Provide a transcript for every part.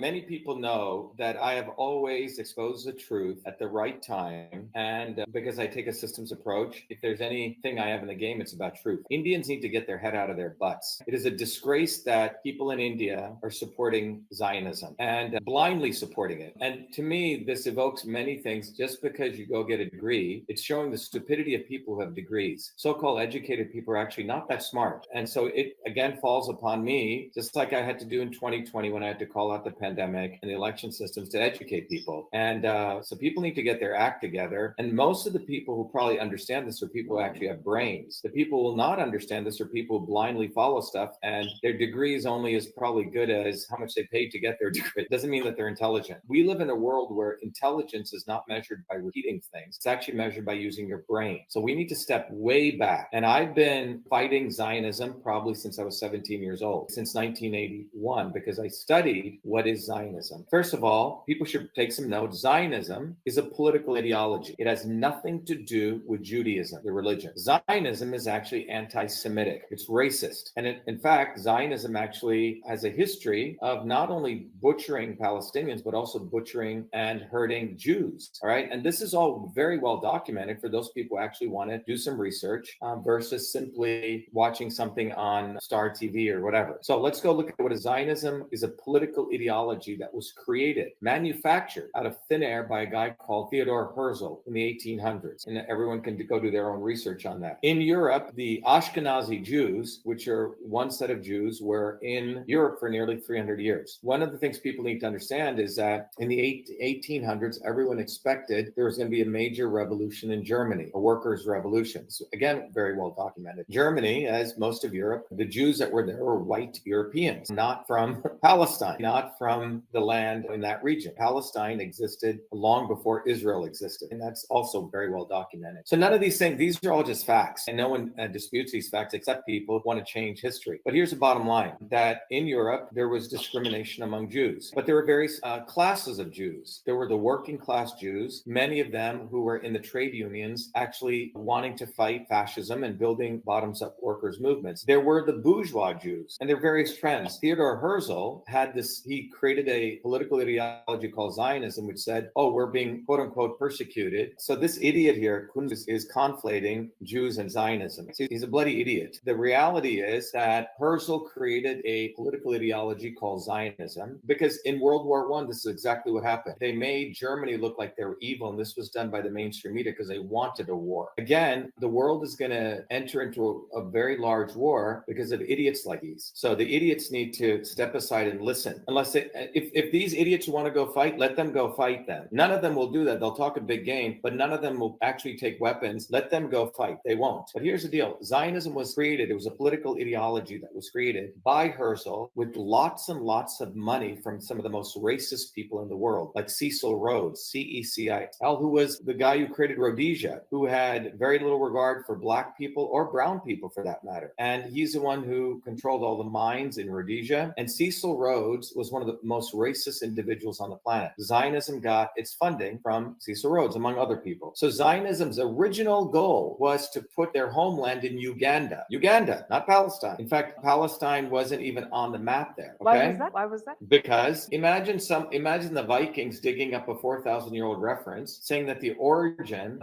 Many people know that I have always exposed the truth at the right time. And because I take a systems approach, if there's anything I have in the game, it's about truth. Indians need to get their head out of their butts. It is a disgrace that people in India are supporting Zionism and blindly supporting it. And to me, this evokes many things. Just because you go get a degree, it's showing the stupidity of people who have degrees. So-called educated people are actually not that smart. And so it again falls upon me, just like I had to do in 2020 when I had to call out the pandemic and the election systems to educate people. And so people need to get their act together. And most of the people who probably understand this are people who actually have brains. The people who will not understand this are people who blindly follow stuff, and their degree is only as probably good as how much they paid to get their degree. It doesn't mean that they're intelligent. We live in a world where intelligence is not measured by repeating things. It's actually measured by using your brain. So we need to step way back. And I've been fighting Zionism probably since I was 17 years old, since 1981, because I studied what is Zionism. First of all, people should take some notes. Zionism is a political ideology. It has nothing to do with Judaism, the religion. Zionism is actually anti-Semitic. It's racist. And in fact, Zionism actually has a history of not only butchering Palestinians, but also butchering and hurting Jews. All right. And this is all very well documented for those people who actually want to do some research versus simply watching something on Star TV or whatever. So let's go look at what Zionism is. A political ideology that was created, manufactured out of thin air by a guy called Theodor Herzl in the 1800s. And everyone can go do their own research on that. In Europe, the Ashkenazi Jews, which are one set of Jews, were in Europe for nearly 300 years. One of the things people need to understand is that in the 1800s, everyone expected there was going to be a major revolution in Germany, a workers' revolution. So again, very well documented. Germany, as most of Europe, the Jews that were there were white Europeans, not from Palestine, not from the land in that region. Palestine existed long before Israel existed, and that's also very well documented. So none of these things, these are all just facts, and no one disputes these facts except people who want to change history. But here's the bottom line, that in Europe, there was discrimination among Jews, but there were various classes of Jews. There were the working class Jews, many of them who were in the trade unions, actually wanting to fight fascism and building bottoms-up workers' movements. There were the bourgeois Jews, and there are various trends. Theodor Herzl had this, he created a political ideology called Zionism, which said, oh, we're being quote unquote persecuted. So this idiot here is conflating Jews and Zionism. He's a bloody idiot. The reality is that Herzl created a political ideology called Zionism because in World War I, this is exactly what happened. They made Germany look like they were evil, and this was done by the mainstream media because they wanted a war. Again, the world is going to enter into a very large war because of idiots like these. So the idiots need to step aside and listen. Unless if these idiots want to go fight, let them go fight them. None of them will do that. They'll talk a big game, but none of them will actually take weapons. Let them go fight. They won't. But here's the deal. Zionism was created. It was a political ideology that was created by Herzl with lots and lots of money from some of the most racist people in the world, like Cecil Rhodes, C-E-C-I-L, who was the guy who created Rhodesia, who had very little regard for black people or brown people for that matter. And he's the one who controlled all the mines in Rhodesia. And Cecil Rhodes was one of the most racist individuals on the planet. Zionism got its funding from Cecil Rhodes, among other people. So Zionism's original goal was to put their homeland in Uganda. Uganda, not Palestine. In fact, Palestine wasn't even on the map there. Okay? Why was that? Because imagine the Vikings digging up a 4,000-year-old reference saying that the origin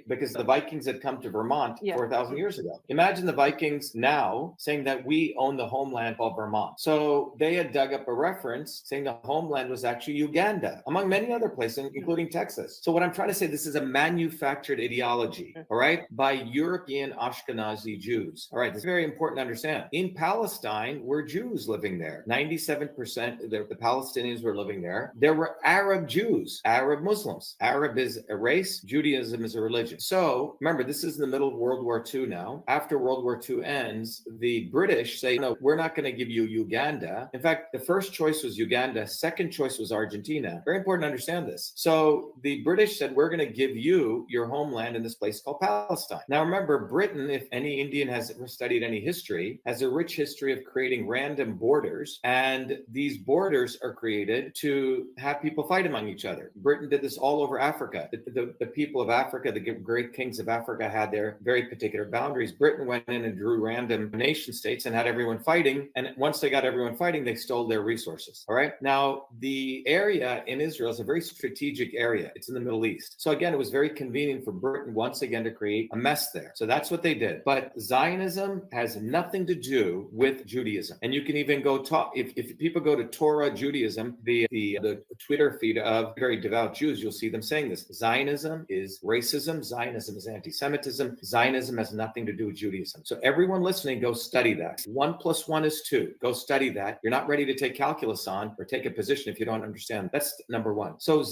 because the Vikings had come to Vermont 4,000 years ago. Imagine the Vikings now saying that we own the homeland called Vermont. So they had dug up a reference saying the homeland was actually Uganda, among many other places, including Texas. So what I'm trying to say, this is a manufactured ideology, all right, by European Ashkenazi Jews. All right, this is very important to understand. In Palestine, were Jews living there. 97% of the Palestinians were living there. There were Arab Jews, Arab Muslims. Arab is a race, Judaism is a religion. So remember, this is in the middle of World War II now. After World War II ends, the British say, no, we're not going to give you Uganda. In fact, the first choice was Uganda. Second choice was Argentina. Very important to understand this. So the British said, we're going to give you your homeland in this place called Palestine. Now remember, Britain, if any Indian has ever studied any history, has a rich history of creating random borders. And these borders are created to have people fight among each other. Britain did this all over Africa. The people of Africa, the great kings of Africa, had their very particular boundaries. Britain went in and drew random nation states and had everyone fighting. And once they got everyone fighting, they stole their resources. All right. Now, the area in Israel is a very strategic area. It's in the Middle East. So again, it was very convenient for Britain once again to create a mess there. So that's what they did. But Zionism has nothing to do with Judaism. And you can even go talk, if people go to Torah Judaism, the Twitter feed of very devout Jews, you'll see them saying this. Zionism is racism. Zionism is anti-Semitism. Zionism has nothing to do with Judaism. So everyone listening, go study that. 1 + 1 is 2. Go study that. You're not ready to take calculus on or take a position if you don't understand. That's number one. So